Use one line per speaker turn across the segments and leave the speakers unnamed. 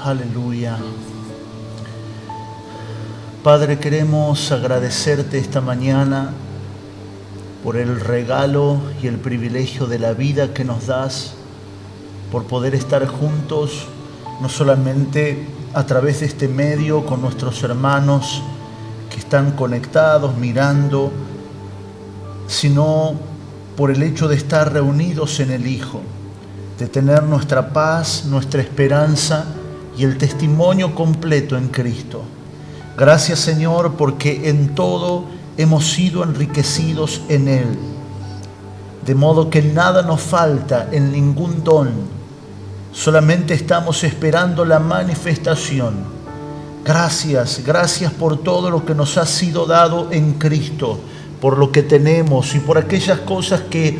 Aleluya. Padre, queremos agradecerte esta mañana por el regalo y el privilegio de la vida que nos das, por poder estar juntos, no solamente a través de este medio con nuestros hermanos que están conectados, mirando, sino por el hecho de estar reunidos en el Hijo, de tener nuestra paz, nuestra esperanza y el testimonio completo en Cristo. Gracias, Señor, porque en todo hemos sido enriquecidos en Él, de modo que nada nos falta en ningún don, solamente estamos esperando la manifestación. Gracias por todo lo que nos ha sido dado en Cristo, por lo que tenemos y por aquellas cosas que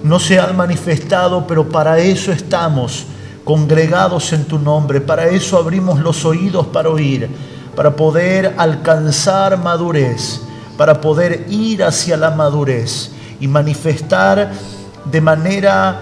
no se han manifestado, pero para eso estamos congregados en tu nombre, para eso abrimos los oídos para oír, para poder alcanzar madurez, para poder ir hacia la madurez y manifestar de manera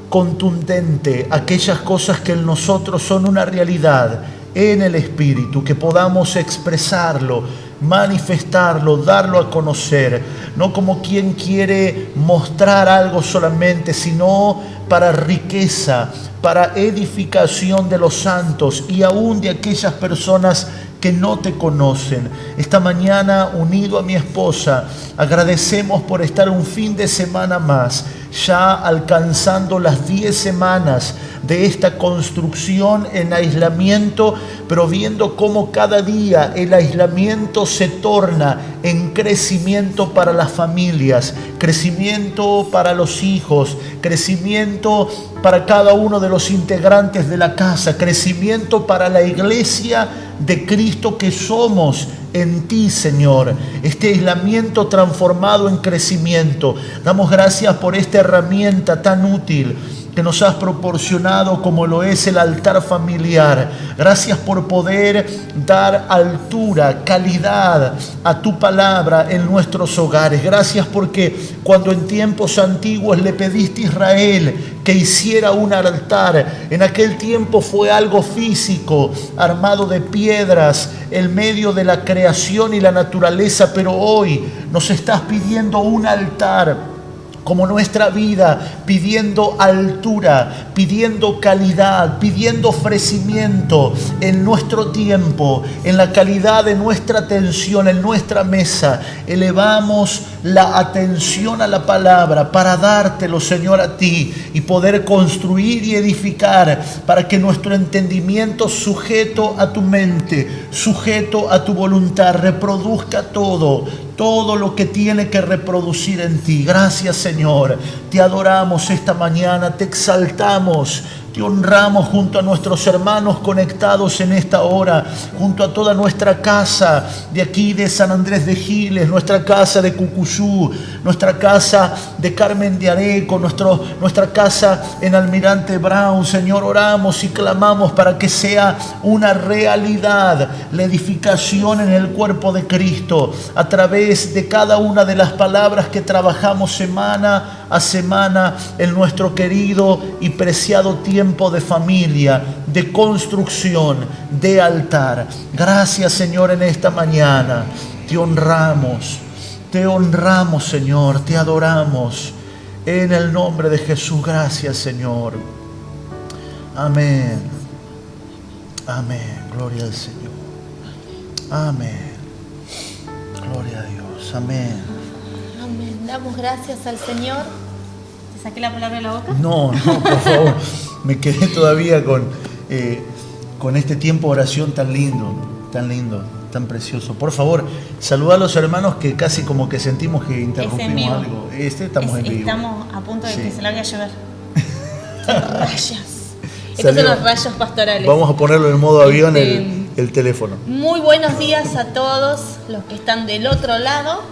contundente aquellas cosas que en nosotros son una realidad en el Espíritu, que podamos expresarlo, manifestarlo, darlo a conocer, no como quien quiere mostrar algo solamente, sino para riqueza, para edificación de los santos y aún de aquellas personas que no te conocen. Esta mañana, unido a mi esposa, agradecemos por estar un fin de semana más, ya alcanzando las 10 semanas de esta construcción en aislamiento, pero viendo cómo cada día el aislamiento se torna en crecimiento para las familias, crecimiento para los hijos, crecimiento para cada uno de los integrantes de la casa, crecimiento para la iglesia de Cristo que somos en ti, Señor. Este aislamiento transformado en crecimiento. Damos gracias por esta herramienta tan útil que nos has proporcionado, como lo es el altar familiar. Gracias por poder dar altura, calidad a tu palabra en nuestros hogares. Gracias porque cuando en tiempos antiguos le pediste a Israel que hiciera un altar, en aquel tiempo fue algo físico, armado de piedras, en medio de la creación y la naturaleza, pero hoy nos estás pidiendo un altar como nuestra vida, pidiendo altura, pidiendo calidad, pidiendo ofrecimiento en nuestro tiempo, en la calidad de nuestra atención, en nuestra mesa. Elevamos la atención a la palabra para dártelo, Señor, a ti y poder construir y edificar, para que nuestro entendimiento, sujeto a tu mente, sujeto a tu voluntad, reproduzca todo lo que tiene que reproducir en ti. Gracias, Señor. Te adoramos esta mañana, te exaltamos, te honramos junto a nuestros hermanos conectados en esta hora, junto a toda nuestra casa de aquí de San Andrés de Giles, nuestra casa de Cucuyú, nuestra casa de Carmen de Areco, nuestra casa en Almirante Brown. Señor, oramos y clamamos para que sea una realidad la edificación en el cuerpo de Cristo a través de cada una de las palabras que trabajamos semana a semana en nuestro querido y preciado tiempo de familia, de construcción, de altar. Gracias, Señor, en esta mañana. Te honramos, Señor, te adoramos. En el nombre de Jesús, gracias, Señor. Amén. Amén. Gloria al Señor. Amén. Gloria a Dios. Amén.
Amén. Damos gracias al Señor. ¿Te saqué la palabra de la boca?
No, por favor. Me quedé todavía con este tiempo de oración tan lindo, tan precioso. Por favor, saluda a los hermanos, que casi como que sentimos que interrumpimos algo. Estamos en vivo.
Estamos a punto de que se largue a llover. Rayos. Estos son los rayos pastorales.
Vamos a ponerlo en modo avión el teléfono.
Muy buenos días a todos los que están del otro lado.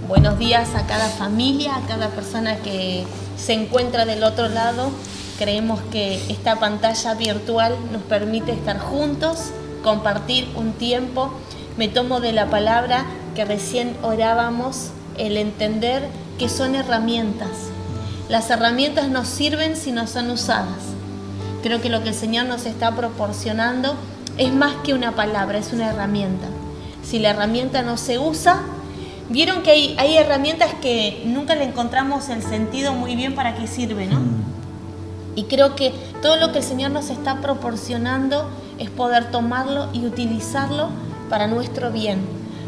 Buenos días a cada familia, a cada persona que se encuentra del otro lado. Creemos que esta pantalla virtual nos permite estar juntos, compartir un tiempo. Me tomo de la palabra que recién orábamos, el entender que son herramientas. Las herramientas nos sirven si no son usadas. Creo que lo que el Señor nos está proporcionando es más que una palabra, es una herramienta. Si la herramienta no se usa, vieron que hay herramientas que nunca le encontramos el sentido muy bien para qué sirve, ¿no? Y creo que todo lo que el Señor nos está proporcionando es poder tomarlo y utilizarlo para nuestro bien.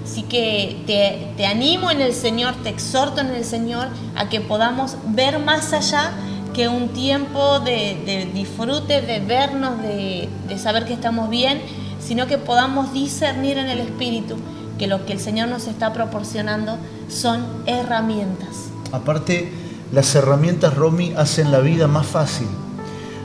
Así que te animo en el Señor, te exhorto en el Señor a que podamos ver más allá que un tiempo de disfrute, de vernos, de saber que estamos bien, sino que podamos discernir en el Espíritu que lo que el Señor nos está proporcionando son herramientas.
Aparte, las herramientas, Romy, hacen la vida más fácil.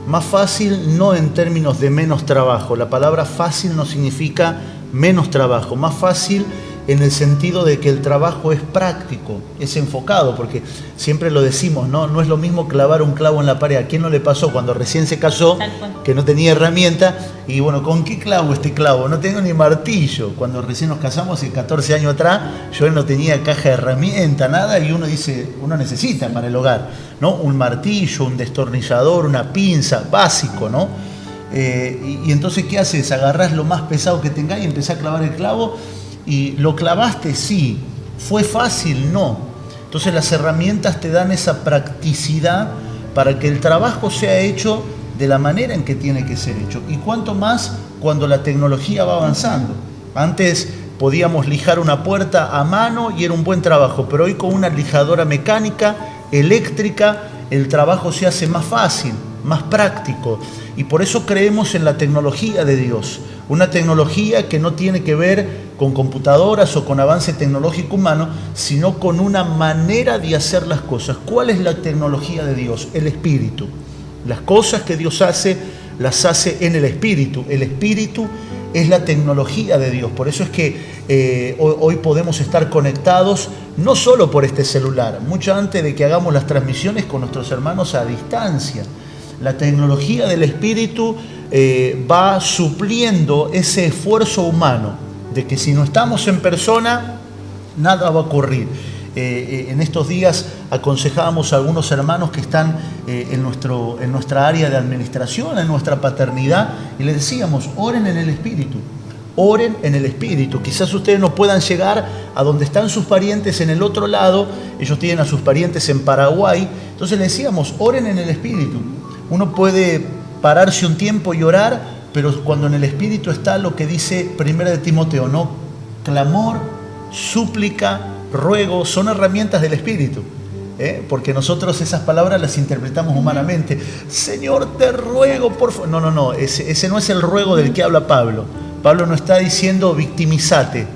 Más fácil no en términos de menos trabajo. La palabra fácil no significa menos trabajo. Más fácil en el sentido de que el trabajo es práctico, es enfocado, porque siempre lo decimos, ¿no? No es lo mismo clavar un clavo en la pared. ¿A quién no le pasó cuando recién se casó que no tenía herramienta? Y bueno, ¿con qué clavo este clavo? No tengo ni martillo. Cuando recién nos casamos, hace 14 años atrás, yo no tenía caja de herramienta, nada, y uno dice, uno necesita para el hogar, ¿no? Un martillo, un destornillador, una pinza, básico, ¿no? Y entonces, ¿qué haces? Agarrás lo más pesado que tengáis y empezás a clavar el clavo. Y lo clavaste, sí. ¿Fue fácil? No. Entonces las herramientas te dan esa practicidad para que el trabajo sea hecho de la manera en que tiene que ser hecho. Y cuanto más cuando la tecnología va avanzando. Antes podíamos lijar una puerta a mano y era un buen trabajo, pero hoy con una lijadora mecánica, eléctrica, el trabajo se hace más fácil, más práctico. Y por eso creemos en la tecnología de Dios. Una tecnología que no tiene que ver con computadoras o con avance tecnológico humano, sino con una manera de hacer las cosas. ¿Cuál es la tecnología de Dios? El Espíritu. Las cosas que Dios hace, las hace en el Espíritu. El Espíritu es la tecnología de Dios. Por eso es que hoy podemos estar conectados no solo por este celular, mucho antes de que hagamos las transmisiones con nuestros hermanos a distancia. La tecnología del Espíritu va supliendo ese esfuerzo humano de que si no estamos en persona, nada va a ocurrir. En estos días aconsejábamos a algunos hermanos que están en nuestra área de administración, en nuestra paternidad, y les decíamos, oren en el Espíritu. Oren en el Espíritu. Quizás ustedes no puedan llegar a donde están sus parientes en el otro lado. Ellos tienen a sus parientes en Paraguay. Entonces les decíamos, oren en el Espíritu. Uno puede pararse un tiempo y orar, pero cuando en el Espíritu está lo que dice 1 de Timoteo, ¿no? Clamor, súplica, ruego, son herramientas del Espíritu. Porque nosotros esas palabras las interpretamos humanamente. Señor, te ruego, por favor. No, ese no es el ruego del que habla Pablo. Pablo no está diciendo victimízate,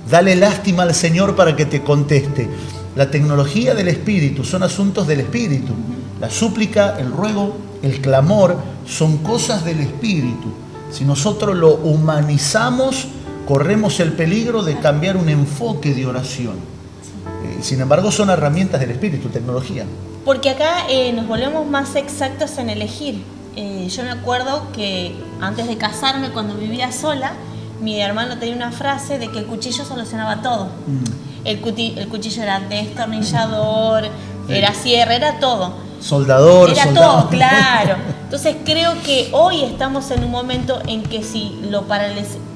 dale lástima al Señor para que te conteste. La tecnología del Espíritu son asuntos del Espíritu. La súplica, el ruego, el clamor son cosas del Espíritu. Si nosotros lo humanizamos, corremos el peligro de cambiar un enfoque de oración. Sin embargo, son herramientas del Espíritu, tecnología.
Porque acá nos volvemos más exactos en elegir. Yo me acuerdo que antes de casarme, cuando vivía sola, mi hermano tenía una frase de que el cuchillo solucionaba todo. El cuchillo era destornillador, era sierra, era todo.
Soldador,
era
soldado.
Todo, claro. Entonces creo que hoy estamos en un momento en que si lo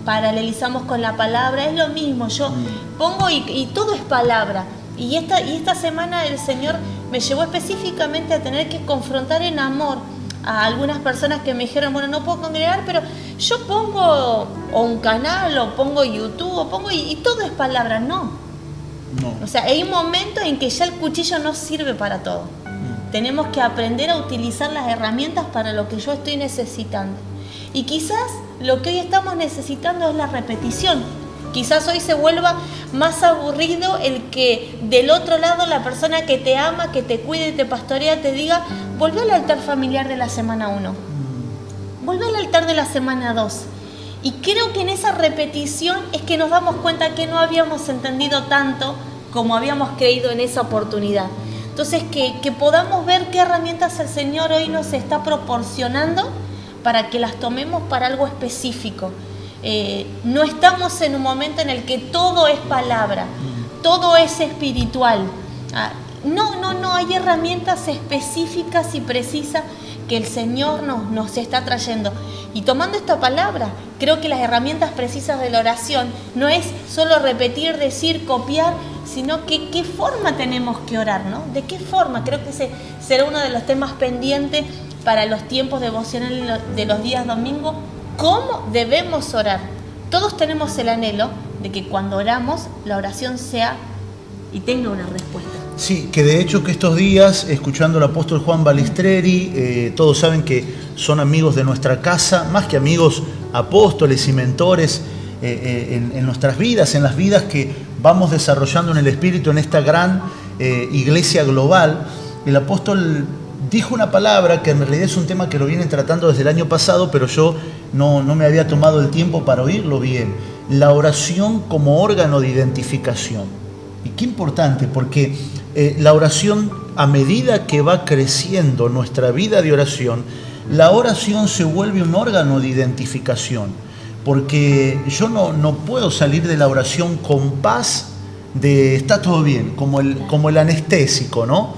paralelizamos con la palabra, es lo mismo. Yo pongo y todo es palabra. Y esta semana el Señor me llevó específicamente a tener que confrontar en amor a algunas personas que me dijeron, bueno, no puedo congregar, pero yo pongo o un canal, o pongo YouTube, o pongo y todo es palabra. No. O sea, hay un momento en que ya el cuchillo no sirve para todo. Tenemos que aprender a utilizar las herramientas para lo que yo estoy necesitando. Y quizás lo que hoy estamos necesitando es la repetición. Quizás hoy se vuelva más aburrido el que del otro lado la persona que te ama, que te cuide y te pastorea, te diga, volvé al altar familiar de la semana 1. Volvé al altar de la semana 2. Y creo que en esa repetición es que nos damos cuenta que no habíamos entendido tanto como habíamos creído en esa oportunidad. Entonces, que podamos ver qué herramientas el Señor hoy nos está proporcionando para que las tomemos para algo específico. No estamos en un momento en el que todo es palabra, todo es espiritual. No, hay herramientas específicas y precisas que el Señor nos está trayendo. Y tomando esta palabra, creo que las herramientas precisas de la oración no es solo repetir, decir, copiar, sino que qué forma tenemos que orar, ¿no? ¿De qué forma? Creo que ese será uno de los temas pendientes para los tiempos devocionales de los días domingo. ¿Cómo debemos orar? Todos tenemos el anhelo de que cuando oramos, la oración sea y tenga una respuesta.
Sí, que de hecho que estos días, escuchando al apóstol Juan Balistreri, todos saben que son amigos de nuestra casa, más que amigos, apóstoles y mentores en nuestras vidas, en las vidas que vamos desarrollando en el Espíritu en esta gran iglesia global. El apóstol dijo una palabra que en realidad es un tema que lo vienen tratando desde el año pasado, pero yo no me había tomado el tiempo para oírlo bien. La oración como órgano de identificación. Y qué importante, porque la oración, a medida que va creciendo nuestra vida de oración, la oración se vuelve un órgano de identificación. Porque yo no puedo salir de la oración con paz de está todo bien, como el anestésico, ¿no?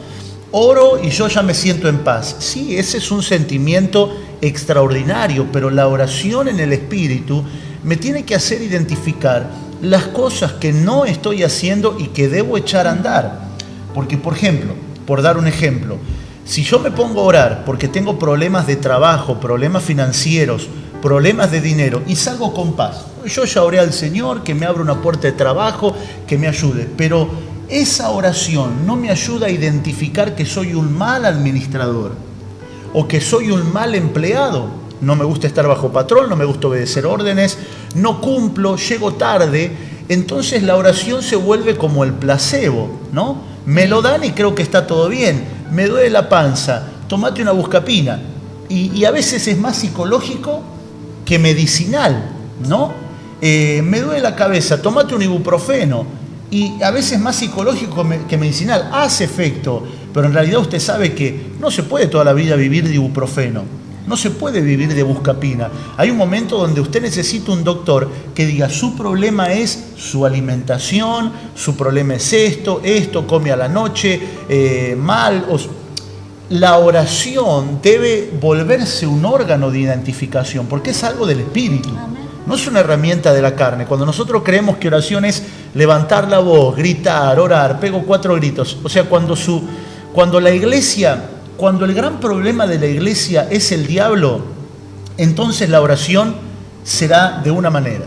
Oro y yo ya me siento en paz. Sí, ese es un sentimiento extraordinario, pero la oración en el Espíritu me tiene que hacer identificar las cosas que no estoy haciendo y que debo echar a andar. Porque, por ejemplo, por dar un ejemplo, si yo me pongo a orar porque tengo problemas de trabajo, problemas financieros, problemas de dinero y salgo con paz, yo ya oré al Señor que me abra una puerta de trabajo, que me ayude, pero esa oración no me ayuda a identificar que soy un mal administrador o que soy un mal empleado. No me gusta estar bajo patrón, no me gusta obedecer órdenes, no cumplo, llego tarde. Entonces la oración se vuelve como el placebo, ¿no? Me lo dan y creo que está todo bien. Me duele la panza, tomate una buscapina. Y a veces es más psicológico que medicinal, ¿no? Me duele la cabeza, tomate un ibuprofeno. Y a veces más psicológico que medicinal. Hace efecto, pero en realidad usted sabe que no se puede toda la vida vivir de ibuprofeno. No se puede vivir de buscapina. Hay un momento donde usted necesita un doctor que diga su problema es su alimentación, su problema es esto, come a la noche, mal. La oración debe volverse un órgano de identificación porque es algo del Espíritu. No es una herramienta de la carne. Cuando nosotros creemos que oración es levantar la voz, gritar, orar, pego 4 gritos. O sea, cuando el gran problema de la iglesia es el diablo, entonces la oración será de una manera.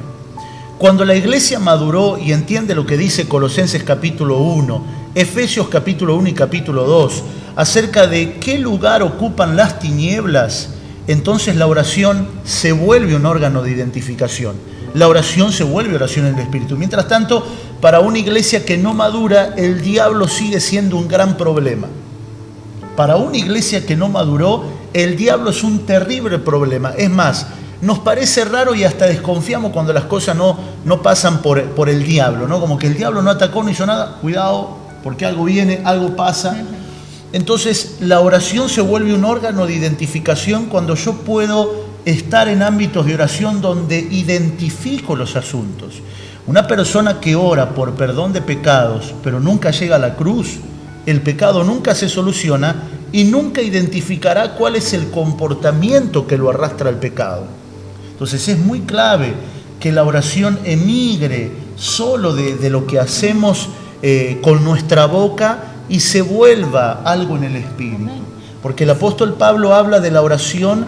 Cuando la iglesia maduró y entiende lo que dice Colosenses capítulo 1, Efesios capítulo 1 y capítulo 2, acerca de qué lugar ocupan las tinieblas, entonces la oración se vuelve un órgano de identificación. La oración se vuelve oración en el Espíritu. Mientras tanto, para una iglesia que no madura, el diablo sigue siendo un gran problema. Para una iglesia que no maduró, el diablo es un terrible problema. Es más, nos parece raro y hasta desconfiamos cuando las cosas no pasan por el diablo, ¿no? Como que el diablo no atacó, no hizo nada. Cuidado, porque algo viene, algo pasa. Entonces, la oración se vuelve un órgano de identificación cuando yo puedo estar en ámbitos de oración donde identifico los asuntos. Una persona que ora por perdón de pecados, pero nunca llega a la cruz, el pecado nunca se soluciona y nunca identificará cuál es el comportamiento que lo arrastra al pecado. Entonces es muy clave que la oración emigre solo de lo que hacemos con nuestra boca y se vuelva algo en el Espíritu. Porque el apóstol Pablo habla de la oración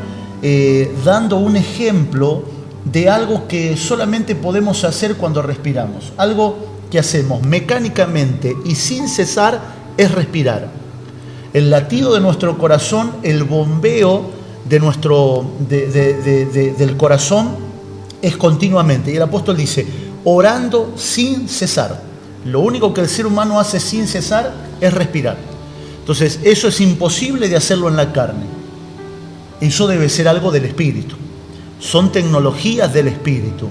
dando un ejemplo de algo que solamente podemos hacer cuando respiramos. Algo que hacemos mecánicamente y sin cesar es respirar. El latido de nuestro corazón, el bombeo del corazón es continuamente. Y el apóstol dice, orando sin cesar. Lo único que el ser humano hace sin cesar es respirar. Entonces, eso es imposible de hacerlo en la carne. Eso debe ser algo del Espíritu. Son tecnologías del Espíritu.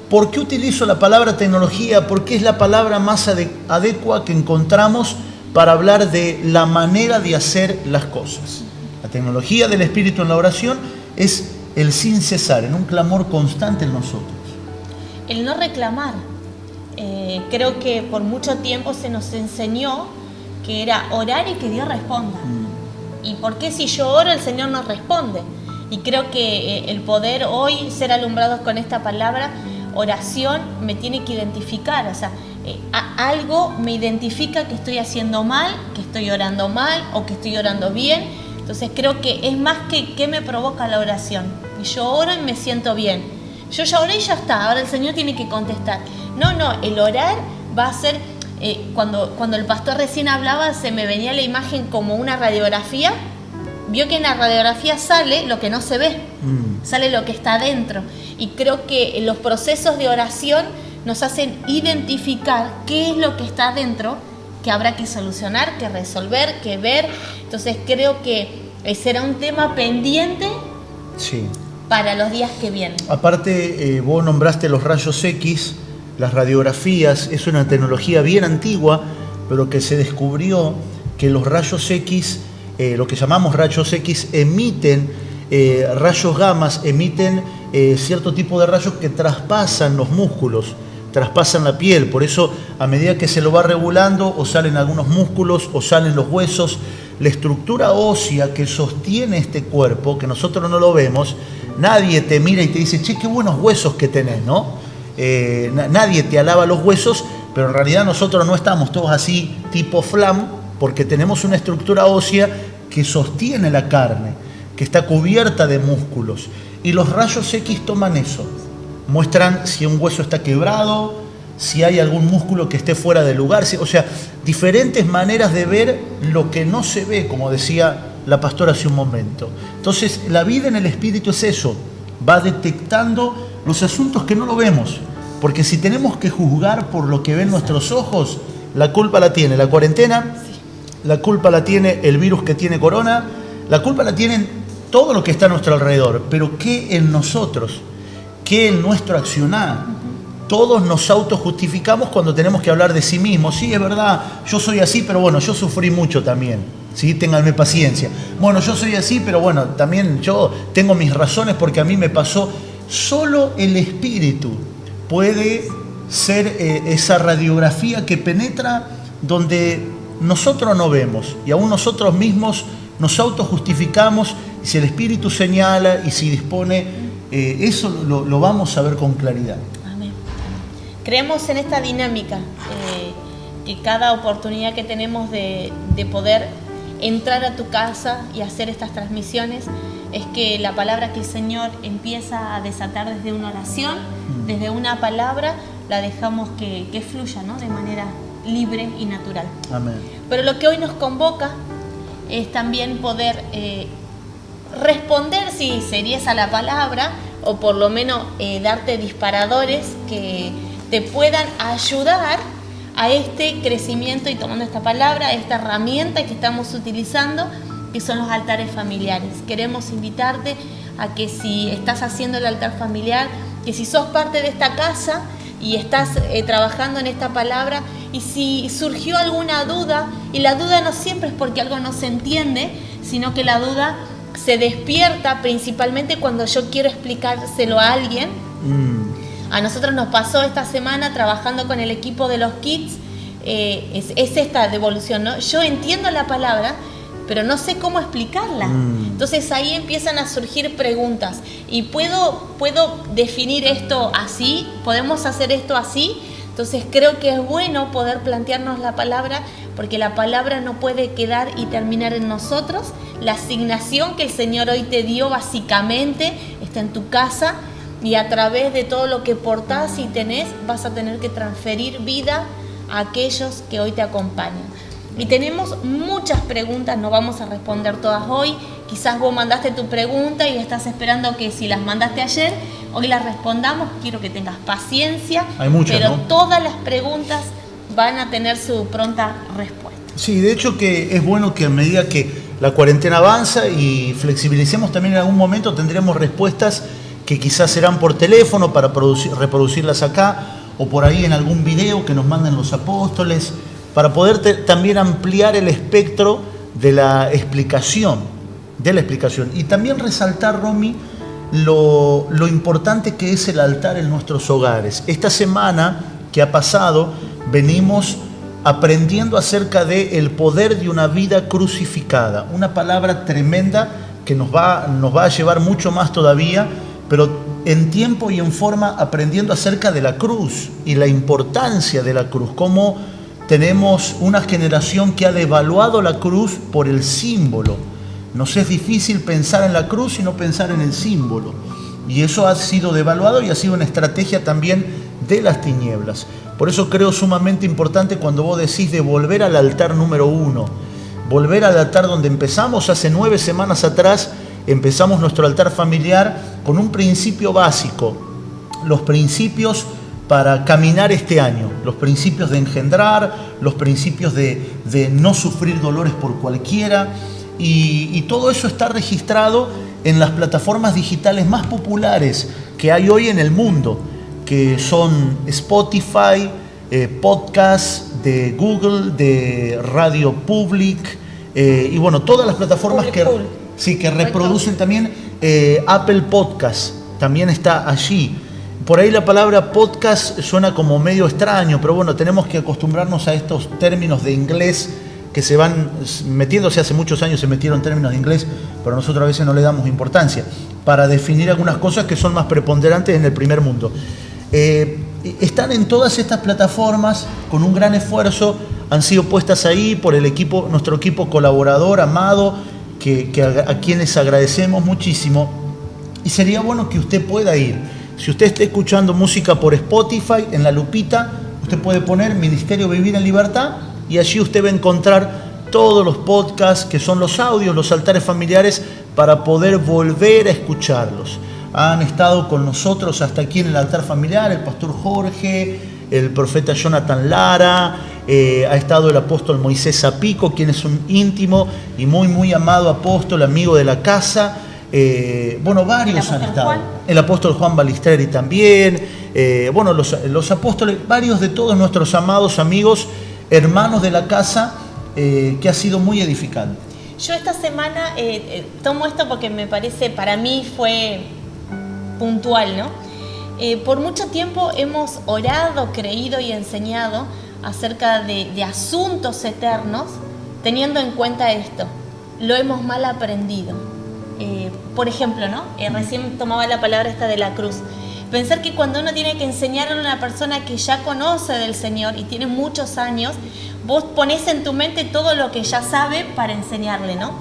¿Por qué utilizo la palabra tecnología? Porque es la palabra más adecuada que encontramos para hablar de la manera de hacer las cosas. La tecnología del Espíritu en la oración es el sin cesar, en un clamor constante en nosotros.
El no reclamar. Creo que por mucho tiempo se nos enseñó que era orar y que Dios responda. ¿Y por qué si yo oro el Señor no responde? Y creo que el poder hoy ser alumbrados con esta palabra, oración, me tiene que identificar. O sea, algo me identifica que estoy haciendo mal, que estoy orando mal o que estoy orando bien. Entonces creo que es más que qué me provoca la oración. Y yo oro y me siento bien. Yo ya oré y ya está, ahora el Señor tiene que contestar. No, el orar va a ser, cuando el pastor recién hablaba, se me venía la imagen como una radiografía. Vio que en la radiografía sale lo que no se ve, sale lo que está adentro. Y creo que los procesos de oración nos hacen identificar qué es lo que está adentro, que habrá que solucionar, que resolver, que ver. Entonces creo que será un tema pendiente para los días que vienen. Aparte,
vos nombraste los rayos X, las radiografías. Es una tecnología bien antigua, pero que se descubrió que los rayos X, lo que llamamos rayos X, emiten rayos gamas, emiten cierto tipo de rayos que traspasan los músculos, traspasan la piel. Por eso, a medida que se lo va regulando, o salen algunos músculos o salen los huesos, la estructura ósea que sostiene este cuerpo, que nosotros no lo vemos, nadie te mira y te dice, che, qué buenos huesos que tenés, ¿no? Nadie te alaba los huesos, pero en realidad nosotros no estamos todos así tipo flam, porque tenemos una estructura ósea que sostiene la carne, que está cubierta de músculos. Y los rayos X toman eso, muestran si un hueso está quebrado, si hay algún músculo que esté fuera de lugar, o sea, diferentes maneras de ver lo que no se ve, como decía la pastora hace un momento. Entonces, la vida en el Espíritu es eso, va detectando los asuntos que no lo vemos, porque si tenemos que juzgar por lo que ven nuestros ojos, la culpa la tiene la cuarentena, la culpa la tiene el virus que tiene corona, la culpa la tienen todo lo que está a nuestro alrededor, pero ¿qué en nosotros? ¿Qué en nuestro accionar? Todos nos autojustificamos cuando tenemos que hablar de sí mismos. Sí, es verdad, yo soy así, pero bueno, yo sufrí mucho también. ¿Sí? Ténganme paciencia. Bueno, yo soy así, pero bueno, también yo tengo mis razones porque a mí me pasó. Solo el Espíritu puede ser esa radiografía que penetra donde nosotros no vemos y aún nosotros mismos nos autojustificamos. Y si el Espíritu señala y si dispone, eso lo vamos a ver con claridad.
Amén. Creemos en esta dinámica, que cada oportunidad que tenemos de poder entrar a tu casa y hacer estas transmisiones, es que la palabra que el Señor empieza a desatar desde una oración, desde una palabra, la dejamos que fluya, ¿no? De manera libre y natural.
Amén.
Pero lo que hoy nos convoca es también poder responder si sería esa la palabra, o por lo menos darte disparadores que te puedan ayudar a este crecimiento, y tomando esta palabra, esta herramienta que estamos utilizando, que son los altares familiares. Queremos invitarte a que si estás haciendo el altar familiar, que si sos parte de esta casa y estás trabajando en esta palabra, y si surgió alguna duda, y la duda no siempre es porque algo no se entiende, sino que la duda se despierta principalmente cuando yo quiero explicárselo a alguien. A nosotros nos pasó esta semana trabajando con el equipo de los kids, es esta devolución, ¿no? Yo entiendo la palabra, pero no sé cómo explicarla. Entonces ahí empiezan a surgir preguntas. ¿Y puedo definir esto así? ¿Podemos hacer esto así? Entonces creo que es bueno poder plantearnos la palabra, porque la palabra no puede quedar y terminar en nosotros. La asignación que el Señor hoy te dio básicamente está en tu casa, y a través de todo lo que portás y tenés vas a tener que transferir vida a aquellos que hoy te acompañan. Y tenemos muchas preguntas, no vamos a responder todas hoy. Quizás vos mandaste tu pregunta y estás esperando que si las mandaste ayer, hoy las respondamos. Quiero que tengas paciencia.
Hay muchas,
pero
¿no?
Todas las preguntas van a tener su pronta respuesta.
Sí, de hecho que es bueno que a medida que la cuarentena avanza y flexibilicemos también, en algún momento tendremos respuestas que quizás serán por teléfono para reproducirlas acá, o por ahí en algún video que nos mandan los apóstoles, para poder también ampliar el espectro de la explicación. Y también resaltar, Romy, lo importante que es el altar en nuestros hogares. Esta semana que ha pasado venimos aprendiendo acerca del poder de una vida crucificada. Una palabra tremenda que nos va a llevar mucho más todavía, pero en tiempo y en forma aprendiendo acerca de la cruz y la importancia de la cruz, cómo tenemos una generación que ha devaluado la cruz por el símbolo. Nos es difícil pensar en la cruz y no pensar en el símbolo. Y eso ha sido devaluado y ha sido una estrategia también de las tinieblas. Por eso creo sumamente importante cuando vos decís de volver al altar número 1. Volver al altar donde empezamos hace 9 semanas atrás. Empezamos nuestro altar familiar con un principio básico. Los principios para caminar este año. Los principios de engendrar, los principios de no sufrir dolores por cualquiera. Y todo eso está registrado en las plataformas digitales más populares que hay hoy en el mundo, que son Spotify, podcast de Google, de Radio Public, y bueno, todas las plataformas que reproducen también. Apple Podcast también está allí. Por ahí la palabra podcast suena como medio extraño, pero bueno, tenemos que acostumbrarnos a estos términos de inglés que se van metiéndose. Hace muchos años se metieron términos de inglés, pero nosotros a veces no le damos importancia para definir algunas cosas que son más preponderantes en el primer mundo. Están en todas estas plataformas con un gran esfuerzo, han sido puestas ahí por el equipo, nuestro equipo colaborador amado, a quienes agradecemos muchísimo. Y sería bueno que usted pueda ir. Si usted está escuchando música por Spotify, en la lupita, usted puede poner Ministerio Vivir en Libertad y allí usted va a encontrar todos los podcasts que son los audios, los altares familiares, para poder volver a escucharlos. Han estado con nosotros hasta aquí en el altar familiar el pastor Jorge, el profeta Jonathan Lara, ha estado el apóstol Moisés Zapico, quien es un íntimo y muy, muy amado apóstol, amigo de la casa. Varios han estado. El apóstol Juan Balistreri también. Los apóstoles, varios de todos nuestros amados amigos, hermanos de la casa, que ha sido muy edificante.
Yo esta semana tomo esto porque me parece, para mí fue puntual, ¿no? Por mucho tiempo hemos orado, creído y enseñado acerca de asuntos eternos, teniendo en cuenta esto. Lo hemos mal aprendido. Por ejemplo, ¿no? Recién tomaba la palabra esta de la cruz. Pensar que cuando uno tiene que enseñarle a una persona que ya conoce del Señor y tiene muchos años, vos ponés en tu mente todo lo que ya sabe para enseñarle, ¿no?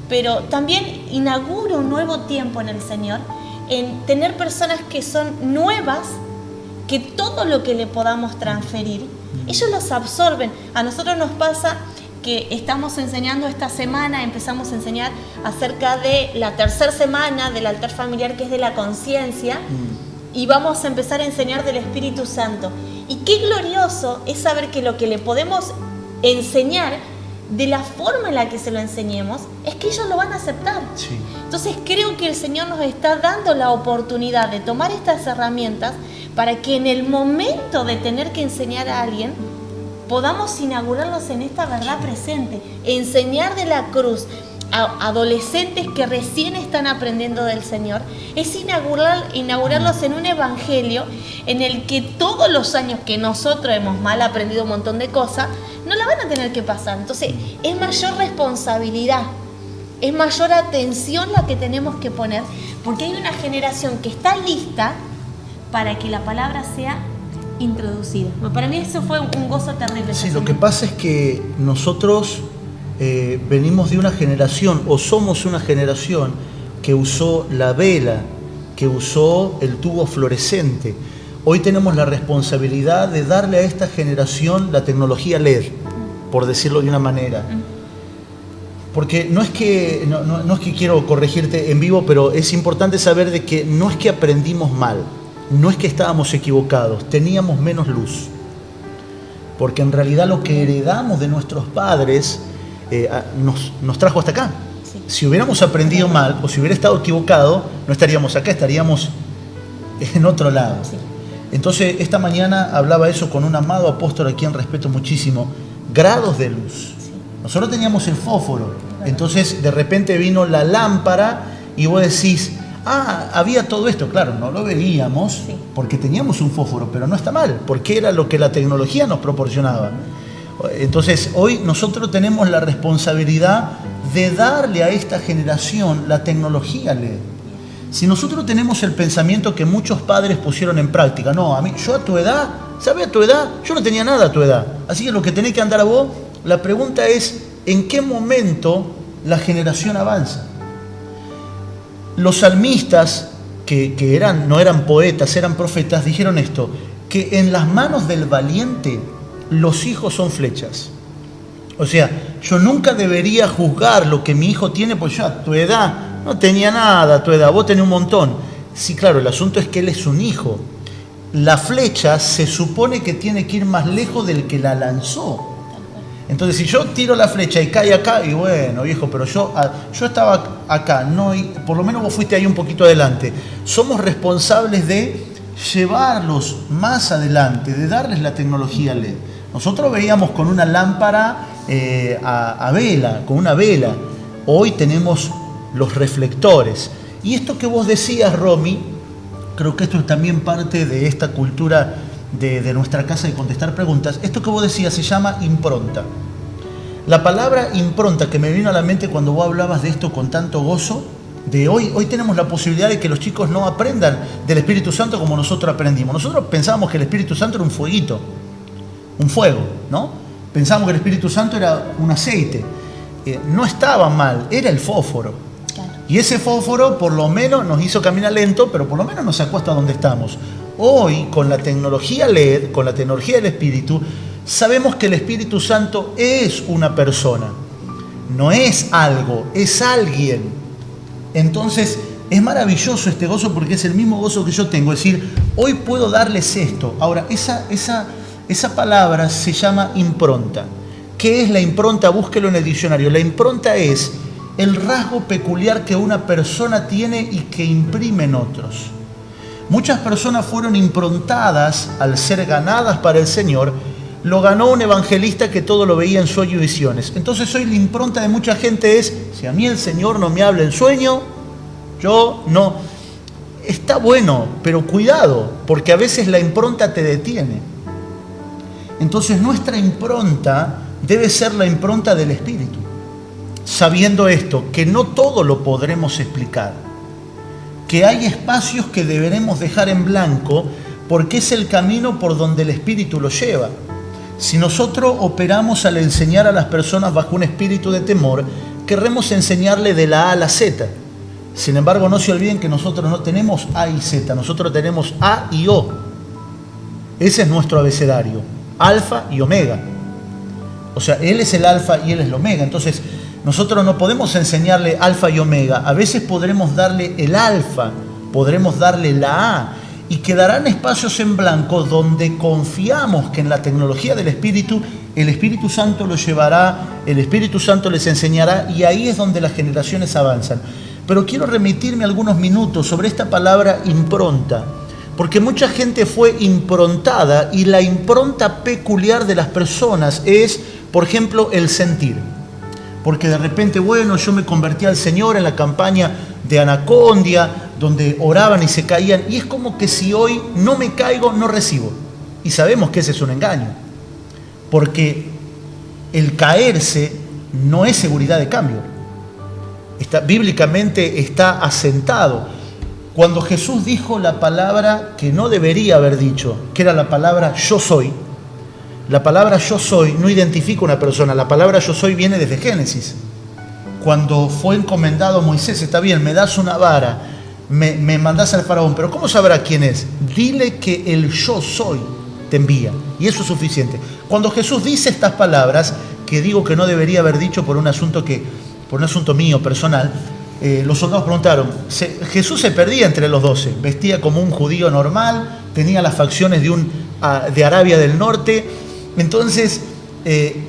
Pero también inaugura un nuevo tiempo en el Señor, en tener personas que son nuevas, que todo lo que le podamos transferir, ellos los absorben. A nosotros nos pasa que estamos enseñando esta semana, empezamos a enseñar acerca de la tercera semana del altar familiar, que es de la conciencia, y vamos a empezar a enseñar del Espíritu Santo. Y qué glorioso es saber que lo que le podemos enseñar, de la forma en la que se lo enseñemos, es que ellos lo van a aceptar.
Sí.
Entonces creo que el Señor nos está dando la oportunidad de tomar estas herramientas para que en el momento de tener que enseñar a alguien, podamos inaugurarlos en esta verdad presente, enseñar de la cruz a adolescentes que recién están aprendiendo del Señor, es inaugurarlos en un evangelio en el que todos los años que nosotros hemos mal aprendido un montón de cosas, no la van a tener que pasar. Entonces es mayor responsabilidad, es mayor atención la que tenemos que poner, porque hay una generación que está lista para que la palabra sea introducida. Para mí eso fue un gozo terrible.
Sí, lo que pasa es que nosotros venimos de una generación, o somos una generación que usó la vela, que usó el tubo fluorescente. Hoy tenemos la responsabilidad de darle a esta generación la tecnología LED, por decirlo de una manera. Porque no es que quiero corregirte en vivo, pero es importante saber de que no es que aprendimos mal, no es que estábamos equivocados, teníamos menos luz. Porque en realidad lo que heredamos de nuestros padres nos trajo hasta acá.
Sí.
Si hubiéramos aprendido mal o si hubiera estado equivocado, no estaríamos acá, estaríamos en otro lado.
Sí.
Entonces, esta mañana hablaba eso con un amado apóstol a quien respeto muchísimo. Grados de luz.
Sí.
Nosotros teníamos el fósforo. Entonces, de repente vino la lámpara y vos decís, había todo esto. Claro, no lo veíamos porque teníamos un fósforo, pero no está mal, porque era lo que la tecnología nos proporcionaba. Entonces, hoy nosotros tenemos la responsabilidad de darle a esta generación la tecnología LED. Si nosotros tenemos el pensamiento que muchos padres pusieron en práctica, no, yo a tu edad, ¿sabes a tu edad? Yo no tenía nada a tu edad. Así que lo que tenés que andar a vos, la pregunta es, ¿en qué momento la generación avanza? Los salmistas, que no eran poetas, eran profetas, dijeron esto, que en las manos del valiente los hijos son flechas. O sea, yo nunca debería juzgar lo que mi hijo tiene, pues yo a tu edad no tenía nada, a tu edad, vos tenés un montón. Sí, claro, el asunto es que él es un hijo. La flecha se supone que tiene que ir más lejos del que la lanzó. Entonces, si yo tiro la flecha y cae acá, y bueno, viejo, pero yo estaba acá, no, y por lo menos vos fuiste ahí un poquito adelante. Somos responsables de llevarlos más adelante, de darles la tecnología LED. Nosotros veíamos con una lámpara a vela, con una vela. Hoy tenemos los reflectores. Y esto que vos decías, Romy, creo que esto es también parte de esta cultura de nuestra casa de contestar preguntas. Esto que vos decías se llama impronta. La palabra impronta que me vino a la mente cuando vos hablabas de esto con tanto gozo, de hoy tenemos la posibilidad de que los chicos no aprendan del Espíritu Santo como nosotros aprendimos. Nosotros pensábamos que el Espíritu Santo era un fueguito, un fuego, ¿no? Pensábamos que el Espíritu Santo era un aceite. No estaba mal, era el fósforo. Claro. Y ese fósforo por lo menos nos hizo caminar lento, pero por lo menos nos sacó hasta donde estamos. Hoy, con la tecnología LED, con la tecnología del Espíritu, sabemos que el Espíritu Santo es una persona. No es algo, es alguien. Entonces, es maravilloso este gozo porque es el mismo gozo que yo tengo. Es decir, hoy puedo darles esto. Ahora, esa palabra se llama impronta. ¿Qué es la impronta? Búsquelo en el diccionario. La impronta es el rasgo peculiar que una persona tiene y que imprime en otros. Muchas personas fueron improntadas al ser ganadas para el Señor. Lo ganó un evangelista que todo lo veía en sueños y visiones. Entonces hoy la impronta de mucha gente es, si a mí el Señor no me habla en sueño, yo no. Está bueno, pero cuidado, porque a veces la impronta te detiene. Entonces nuestra impronta debe ser la impronta del Espíritu. Sabiendo esto, que no todo lo podremos explicar, que hay espacios que deberemos dejar en blanco porque es el camino por donde el Espíritu lo lleva. Si nosotros operamos al enseñar a las personas bajo un espíritu de temor, querremos enseñarle de la A a la Z. Sin embargo, no se olviden que nosotros no tenemos A y Z, nosotros tenemos A y O. Ese es nuestro abecedario, alfa y omega. O sea, él es el alfa y él es el omega. Entonces, nosotros no podemos enseñarle alfa y omega. A veces podremos darle el alfa, podremos darle la A, y quedarán espacios en blanco donde confiamos que en la tecnología del Espíritu, el Espíritu Santo los llevará, el Espíritu Santo les enseñará, y ahí es donde las generaciones avanzan. Pero quiero remitirme algunos minutos sobre esta palabra impronta, porque mucha gente fue improntada y la impronta peculiar de las personas es, por ejemplo, el sentir. Porque de repente, bueno, yo me convertí al Señor en la campaña de Anacondia, donde oraban y se caían, y es como que si hoy no me caigo, no recibo. Y sabemos que ese es un engaño, porque el caerse no es seguridad de cambio. Bíblicamente está asentado. Cuando Jesús dijo la palabra que no debería haber dicho, que era la palabra yo soy, la palabra yo soy no identifica una persona, la palabra yo soy viene desde Génesis. Cuando fue encomendado a Moisés, está bien, me das una vara, me mandás al faraón, pero ¿cómo sabrá quién es? Dile que el yo soy te envía, y eso es suficiente. Cuando Jesús dice estas palabras, que digo que no debería haber dicho por un asunto mío, personal, los soldados preguntaron, Jesús se perdía entre los 12, vestía como un judío normal, tenía las facciones de Arabia del Norte. Entonces,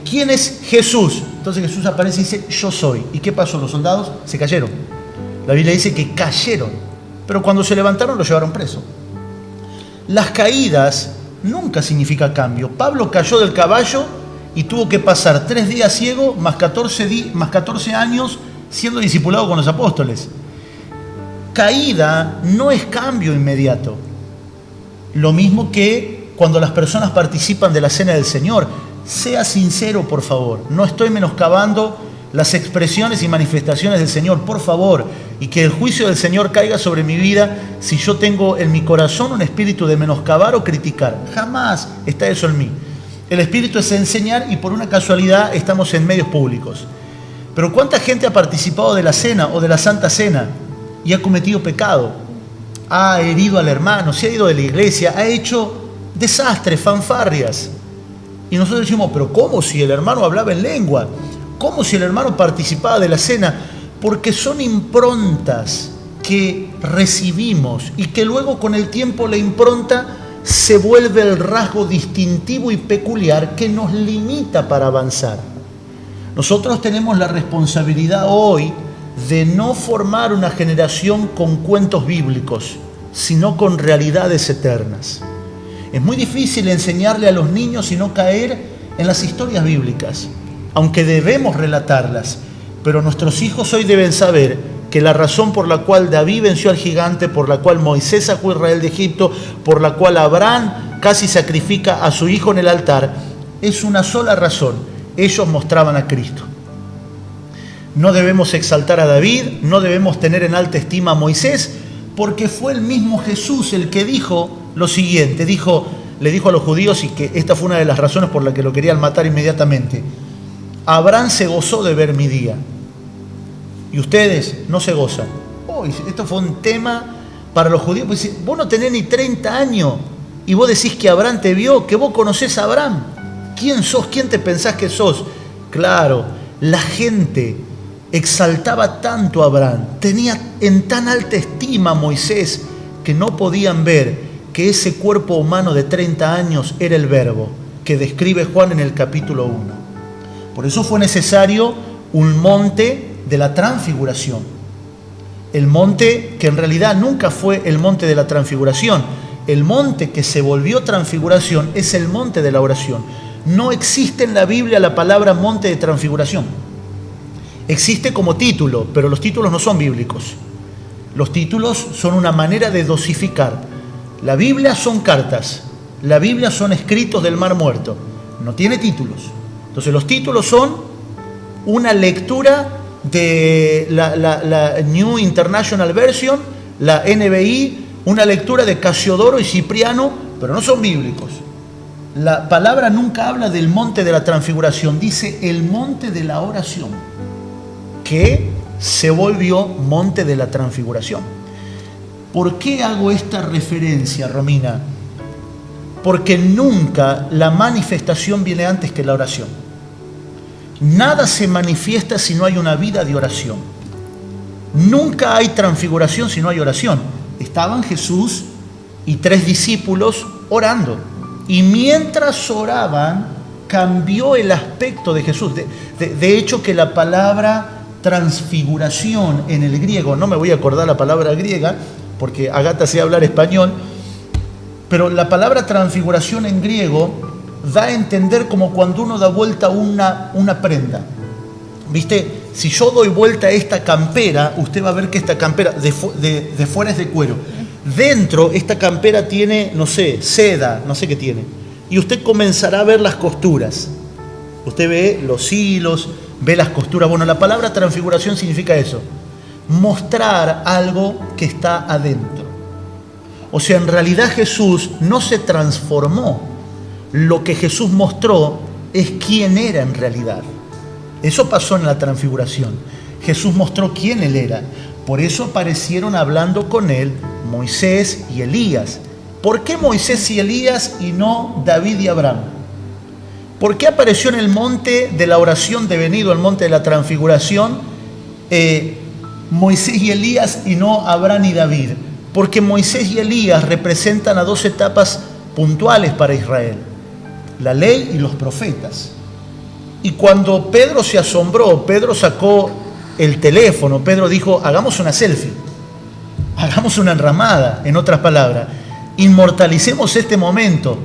¿quién es Jesús? Entonces Jesús aparece y dice, yo soy. ¿Y qué pasó? Los soldados se cayeron. La Biblia dice que cayeron, pero cuando se levantaron lo llevaron preso. Las caídas nunca significa cambio. Pablo cayó del caballo y tuvo que pasar 3 días ciego más 14 años siendo discipulado con los apóstoles. Caída no es cambio inmediato. Lo mismo que cuando las personas participan de la cena del Señor. Sea sincero, por favor. No estoy menoscabando las expresiones y manifestaciones del Señor, por favor. Y que el juicio del Señor caiga sobre mi vida si yo tengo en mi corazón un espíritu de menoscabar o criticar. Jamás está eso en mí. El espíritu es enseñar y por una casualidad estamos en medios públicos. Pero ¿cuánta gente ha participado de la cena o de la Santa Cena y ha cometido pecado? Ha herido al hermano, se ha ido de la iglesia, ha hecho desastres, fanfarrias. Y nosotros decimos, pero ¿cómo si el hermano hablaba en lengua? ¿Cómo si el hermano participaba de la cena? Porque son improntas que recibimos y que luego con el tiempo la impronta se vuelve el rasgo distintivo y peculiar que nos limita para avanzar. Nosotros tenemos la responsabilidad hoy de no formar una generación con cuentos bíblicos, sino con realidades eternas. Es muy difícil enseñarle a los niños y no caer en las historias bíblicas, aunque debemos relatarlas, pero nuestros hijos hoy deben saber que la razón por la cual David venció al gigante, por la cual Moisés sacó a Israel de Egipto, por la cual Abraham casi sacrifica a su hijo en el altar, es una sola razón: ellos mostraban a Cristo. No debemos exaltar a David, no debemos tener en alta estima a Moisés, porque fue el mismo Jesús el que dijo lo siguiente, le dijo a los judíos, y que esta fue una de las razones por la que lo querían matar inmediatamente: Abraham se gozó de ver mi día, y ustedes no se gozan. Esto fue un tema para los judíos, pues, vos no tenés ni 30 años, y vos decís que Abraham te vio, que vos conocés a Abraham. ¿Quién sos? ¿Quién te pensás que sos? Claro, la gente exaltaba tanto a Abraham, tenía en tan alta estima a Moisés, que no podían ver que ese cuerpo humano de 30 años era el Verbo, que describe Juan en el capítulo 1. Por eso fue necesario un monte de la transfiguración. El monte que en realidad nunca fue el monte de la transfiguración. El monte que se volvió transfiguración es el monte de la oración. No existe en la Biblia la palabra monte de transfiguración. Existe como título, pero los títulos no son bíblicos. Los títulos son una manera de dosificar. La Biblia son cartas, la Biblia son escritos del Mar Muerto, no tiene títulos. Entonces los títulos son una lectura de la New International Version, la NBI, una lectura de Casiodoro y Cipriano, pero no son bíblicos. La palabra nunca habla del monte de la transfiguración, dice el monte de la oración, que se volvió monte de la transfiguración. ¿Por qué hago esta referencia, Romina? Porque nunca la manifestación viene antes que la oración. Nada se manifiesta si no hay una vida de oración. Nunca hay transfiguración si no hay oración. Estaban Jesús y 3 discípulos orando. Y mientras oraban, cambió el aspecto de Jesús. De hecho, que la palabra transfiguración en el griego, no me voy a acordar la palabra griega, porque Agata sé hablar español, pero la palabra transfiguración en griego da a entender como cuando uno da vuelta una prenda. ¿Viste? Si yo doy vuelta a esta campera, usted va a ver que esta campera de fuera es de cuero. Dentro esta campera tiene, no sé, seda, no sé qué tiene. Y usted comenzará a ver las costuras. Usted ve los hilos, ve las costuras. Bueno, la palabra transfiguración significa eso: mostrar algo que está adentro. O sea, en realidad Jesús no se transformó. Lo que Jesús mostró es quién era en realidad. Eso pasó en la transfiguración. Jesús mostró quién él era. Por eso aparecieron hablando con él Moisés y Elías. ¿Por qué Moisés y Elías y no David y Abraham? ¿Por qué apareció en el monte de la oración devenido el monte de la transfiguración Moisés y Elías y no Abraham y David? Porque Moisés y Elías representan a 2 etapas puntuales para Israel: la ley y los profetas. Y cuando Pedro se asombró, Pedro sacó el teléfono, Pedro dijo: hagamos una selfie, hagamos una enramada. En otras palabras, inmortalicemos este momento.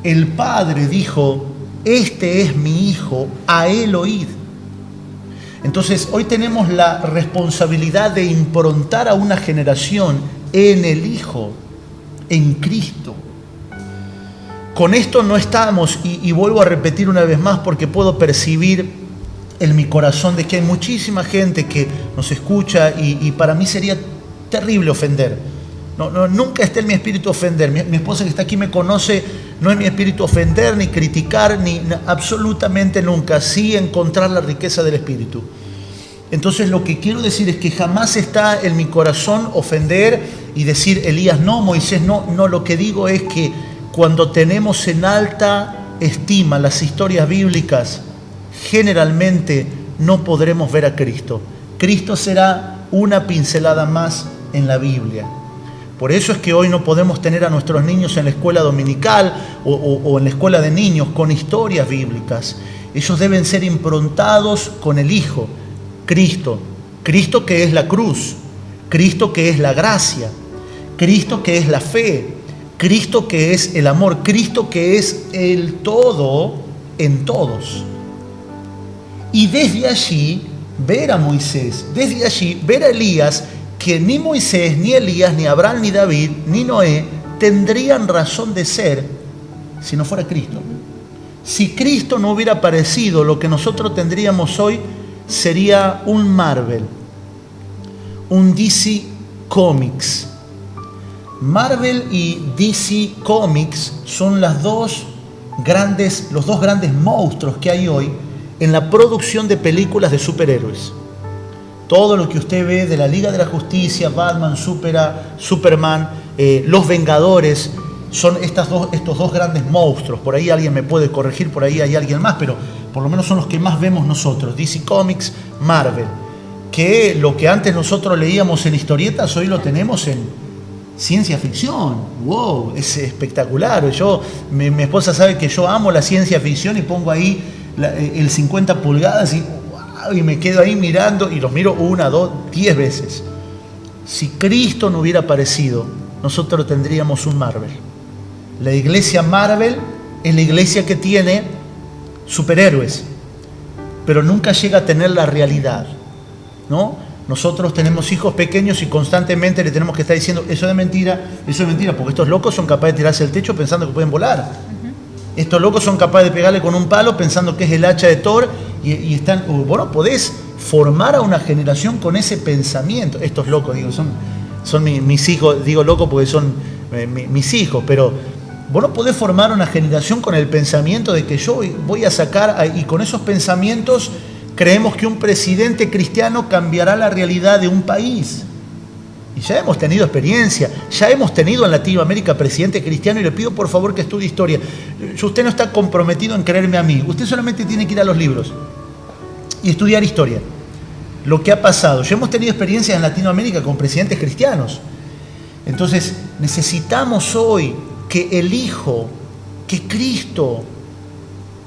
El Padre dijo: este es mi Hijo, a él oíd. Entonces hoy tenemos la responsabilidad de improntar a una generación en el Hijo, en Cristo. con esto no estamos, y vuelvo a repetir una vez más porque puedo percibir en mi corazón de que hay muchísima gente que nos escucha y para mí sería terrible ofender. Nunca está en mi espíritu ofender. Mi esposa que está aquí me conoce, no es mi espíritu ofender, ni criticar, absolutamente nunca. Sí encontrar la riqueza del espíritu. Entonces lo que quiero decir es que jamás está en mi corazón ofender y decir Elías no, Moisés no. No, lo que digo es que cuando tenemos en alta estima las historias bíblicas, generalmente no podremos ver a Cristo. Cristo será una pincelada más en la Biblia. Por eso es que hoy no podemos tener a nuestros niños en la escuela dominical o en la escuela de niños con historias bíblicas. Ellos deben ser improntados con el Hijo, Cristo. Cristo que es la cruz, Cristo que es la gracia, Cristo que es la fe, Cristo que es el amor, Cristo que es el todo en todos. Y desde allí ver a Moisés, desde allí ver a Elías, que ni Moisés, ni Elías, ni Abraham, ni David, ni Noé tendrían razón de ser si no fuera Cristo. Si Cristo no hubiera aparecido, lo que nosotros tendríamos hoy sería un Marvel, un DC Comics. Marvel y DC Comics son los dos grandes monstruos que hay hoy en la producción de películas de superhéroes. Todo lo que usted ve de la Liga de la Justicia, Batman, Superman, Los Vengadores, son estos dos grandes monstruos. Por ahí alguien me puede corregir, por ahí hay alguien más, pero por lo menos son los que más vemos nosotros. DC Comics, Marvel. Que lo que antes nosotros leíamos en historietas, hoy lo tenemos en ciencia ficción. ¡Wow! Es espectacular. Mi esposa sabe que yo amo la ciencia ficción y pongo ahí el 50 pulgadas y me quedo ahí mirando y los miro 1, 2, 10 veces. Si Cristo no hubiera aparecido, nosotros tendríamos un Marvel. La iglesia Marvel es la iglesia que tiene superhéroes, pero nunca llega a tener la realidad, ¿no? Nosotros tenemos hijos pequeños y constantemente le tenemos que estar diciendo eso es mentira, porque estos locos son capaces de tirarse al techo pensando que pueden volar. Estos locos son capaces de pegarle con un palo pensando que es el hacha de Thor y están... Bueno, podés formar a una generación con ese pensamiento. Estos locos, digo, son mis hijos, digo locos porque son mis hijos, pero vos no podés formar una generación con el pensamiento de que yo voy a sacar, y con esos pensamientos creemos que un presidente cristiano cambiará la realidad de un país. Y ya hemos tenido experiencia, ya hemos tenido en Latinoamérica presidente cristiano y le pido por favor que estudie historia. Usted no está comprometido en creerme a mí, usted solamente tiene que ir a los libros y estudiar historia. Lo que ha pasado, ya hemos tenido experiencias en Latinoamérica con presidentes cristianos. Entonces necesitamos hoy que el Hijo, que Cristo,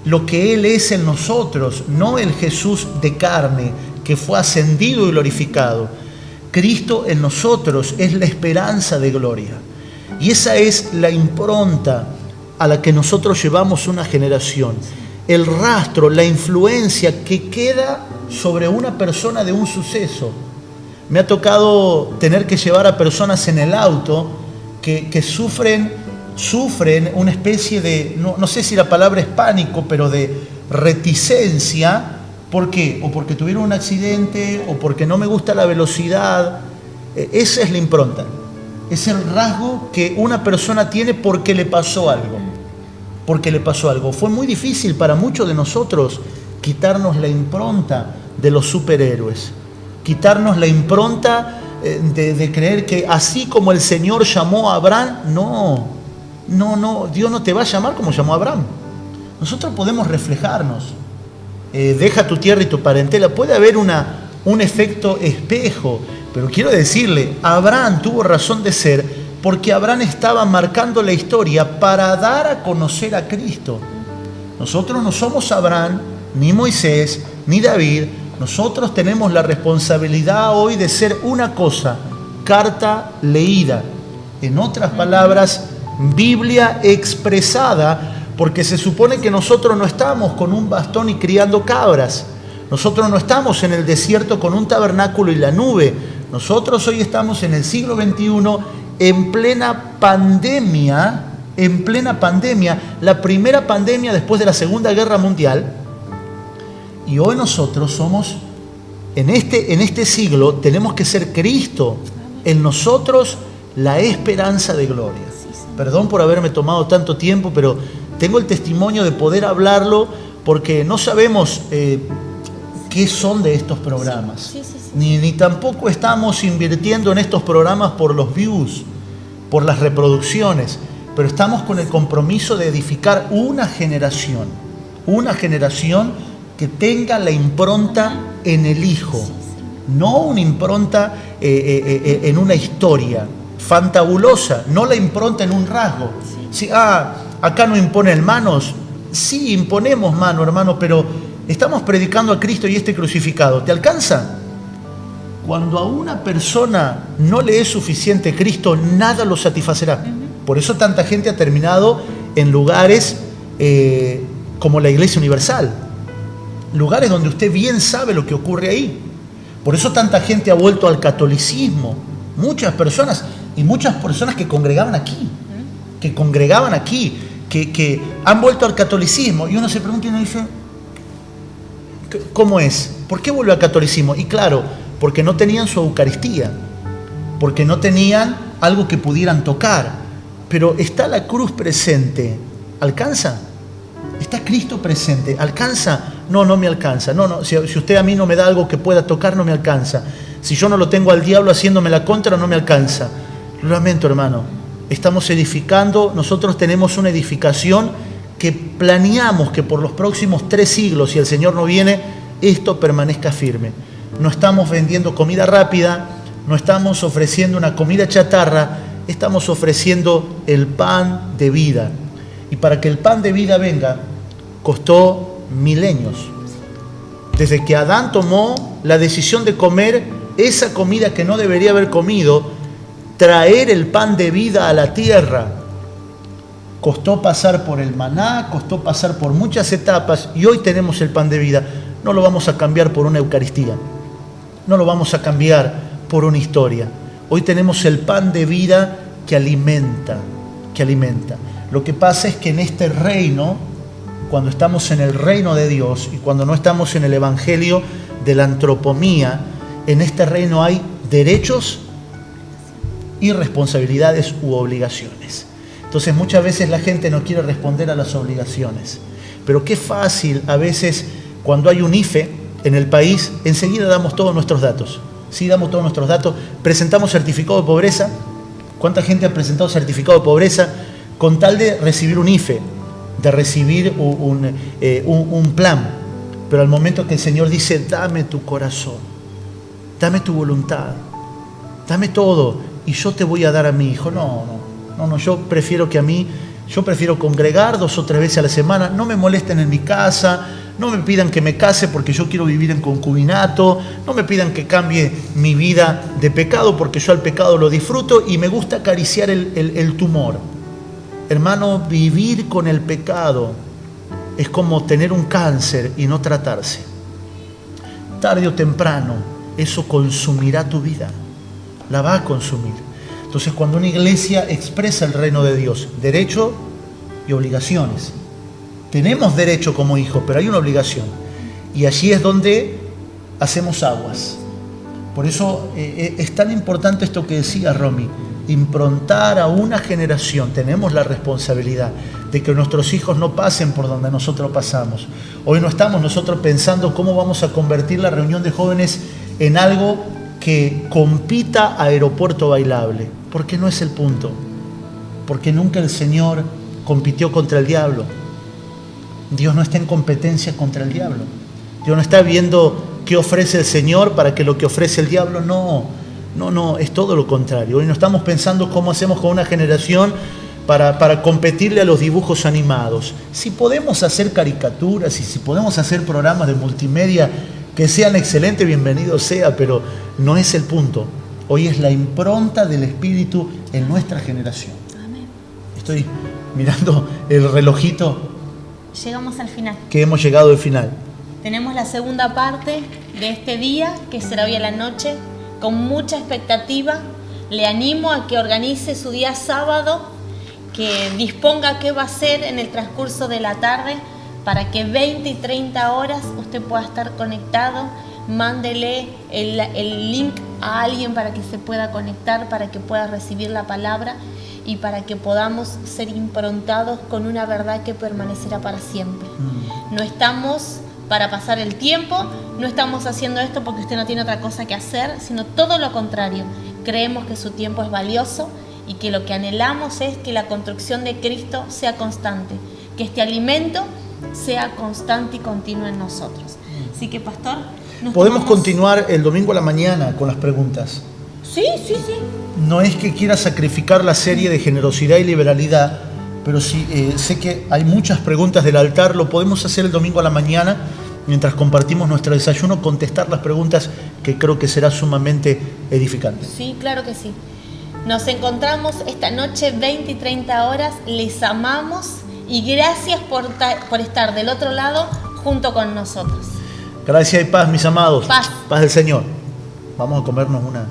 lo que Él es en nosotros, no el Jesús de carne que fue ascendido y glorificado. Cristo en nosotros es la esperanza de gloria. Y esa es la impronta a la que nosotros llevamos una generación. El rastro, la influencia que queda sobre una persona de un suceso. Me ha tocado tener que llevar a personas en el auto que sufren una especie de, no sé si la palabra es pánico, pero de reticencia. ¿Por qué? O porque tuvieron un accidente, o porque no me gusta la velocidad. Esa es la impronta. Es el rasgo que una persona tiene porque le pasó algo. Porque le pasó algo. Fue muy difícil para muchos de nosotros quitarnos la impronta de los superhéroes. Quitarnos la impronta de creer que así como el Señor llamó a Abraham, no, Dios no te va a llamar como llamó a Abraham. Nosotros podemos reflejarnos. Deja tu tierra y tu parentela. Puede haber un efecto espejo, pero quiero decirle, Abraham tuvo razón de ser porque Abraham estaba marcando la historia para dar a conocer a Cristo. Nosotros no somos Abraham, ni Moisés, ni David. Nosotros tenemos la responsabilidad hoy de ser una cosa, carta leída. En otras palabras, Biblia expresada. Porque se supone que nosotros no estamos con un bastón y criando cabras. Nosotros no estamos en el desierto con un tabernáculo y la nube. Nosotros hoy estamos en el siglo XXI en plena pandemia en plena pandemia, la primera pandemia después de la Segunda Guerra Mundial. Y hoy nosotros somos, en este siglo, tenemos que ser Cristo, en nosotros la esperanza de gloria. Perdón por haberme tomado tanto tiempo, pero tengo el testimonio de poder hablarlo porque no sabemos qué son de estos programas. Ni tampoco estamos invirtiendo en estos programas por los views, por las reproducciones, pero estamos con el compromiso de edificar una generación que tenga la impronta en el Hijo, no una impronta en una historia fantabulosa, no la impronta en un rasgo. Sí, acá no imponen manos. Sí, imponemos mano, hermano, pero estamos predicando a Cristo y este crucificado. ¿Te alcanza? Cuando a una persona no le es suficiente Cristo, nada lo satisfacerá. Por eso tanta gente ha terminado en lugares como la Iglesia Universal. Lugares donde usted bien sabe lo que ocurre ahí. Por eso tanta gente ha vuelto al catolicismo. Muchas personas que congregaban aquí, que han vuelto al catolicismo. Y uno se pregunta y uno dice, ¿cómo es? ¿Por qué vuelve al catolicismo? Y claro, porque no tenían su Eucaristía, porque no tenían algo que pudieran tocar. Pero está la cruz presente. ¿Alcanza? ¿Está Cristo presente? ¿Alcanza? No, no me alcanza. No, si usted a mí no me da algo que pueda tocar, no me alcanza. Si yo no lo tengo al diablo haciéndome la contra, no me alcanza. Lo lamento, hermano. Estamos edificando, nosotros tenemos una edificación que planeamos que por los próximos 3 siglos, si el Señor no viene, esto permanezca firme. No estamos vendiendo comida rápida, no estamos ofreciendo una comida chatarra, estamos ofreciendo el pan de vida. Y para que el pan de vida venga, costó milenios. Desde que Adán tomó la decisión de comer esa comida que no debería haber comido, traer el pan de vida a la tierra, costó pasar por el maná, costó pasar por muchas etapas y hoy tenemos el pan de vida. No lo vamos a cambiar por una Eucaristía, no lo vamos a cambiar por una historia. Hoy tenemos el pan de vida que alimenta. Lo que pasa es que en este reino, cuando estamos en el reino de Dios y cuando no estamos en el evangelio de la antropomía, en este reino hay derechos y responsabilidades u obligaciones. Entonces muchas veces la gente no quiere responder a las obligaciones. Pero qué fácil a veces cuando hay un IFE en el país, enseguida damos todos nuestros datos. Sí, damos todos nuestros datos, presentamos certificado de pobreza. ¿Cuánta gente ha presentado certificado de pobreza con tal de recibir un IFE, de recibir un plan? Pero al momento que el Señor dice, dame tu corazón, dame tu voluntad, dame todo y yo te voy a dar a mi hijo. No, yo prefiero congregar 2 o 3 veces a la semana, no me molesten en mi casa, no me pidan que me case porque yo quiero vivir en concubinato, no me pidan que cambie mi vida de pecado porque yo al pecado lo disfruto y me gusta acariciar el tumor. Hermano, vivir con el pecado es como tener un cáncer y no tratarse. Tarde o temprano, eso consumirá tu vida, la va a consumir. Entonces, cuando una iglesia expresa el reino de Dios, derecho y obligaciones. Tenemos derecho como hijos, pero hay una obligación. Y allí es donde hacemos aguas. Por eso es tan importante esto que decía Romy, improntar a una generación. Tenemos la responsabilidad de que nuestros hijos no pasen por donde nosotros pasamos. Hoy no estamos nosotros pensando cómo vamos a convertir la reunión de jóvenes en algo que compita a aeropuerto bailable, porque no es el punto. Porque nunca el Señor compitió contra el diablo. Dios no está en competencia contra el diablo. Dios no está viendo qué ofrece el Señor para que lo que ofrece el diablo, no, es todo lo contrario. Hoy no estamos pensando cómo hacemos con una generación para competirle a los dibujos animados. Si podemos hacer caricaturas y si podemos hacer programas de multimedia que sean excelentes, bienvenido sea, pero no es el punto. Hoy es la impronta del Espíritu en nuestra generación.
Amén.
Estoy mirando el relojito.
Llegamos al final.
Que hemos llegado al final.
Tenemos la segunda parte de este día, que será hoy a la noche, con mucha expectativa. Le animo a que organice su día sábado, que disponga qué va a hacer en el transcurso de la tarde para que 20 y 30 horas usted pueda estar conectado. Mándele el link a alguien para que se pueda conectar, para que pueda recibir la palabra y para que podamos ser improntados con una verdad que permanecerá para siempre. No estamos para pasar el tiempo, no estamos haciendo esto porque usted no tiene otra cosa que hacer, sino todo lo contrario. Creemos que su tiempo es valioso y que lo que anhelamos es que la construcción de Cristo sea constante, que este alimento sea constante y continuo en nosotros. Así que, pastor,
podemos continuar el domingo a la mañana con las preguntas.
Sí.
No es que quiera sacrificar la serie de generosidad y liberalidad, pero sí sé que hay muchas preguntas del altar. Lo podemos hacer el domingo a la mañana, mientras compartimos nuestro desayuno, contestar las preguntas, que creo que será sumamente edificante.
Sí, claro que sí. Nos encontramos esta noche 20 y 30 horas. Les amamos y gracias por estar del otro lado junto con nosotros.
Gracias y paz, mis amados.
Paz.
Paz del Señor. Vamos a comernos una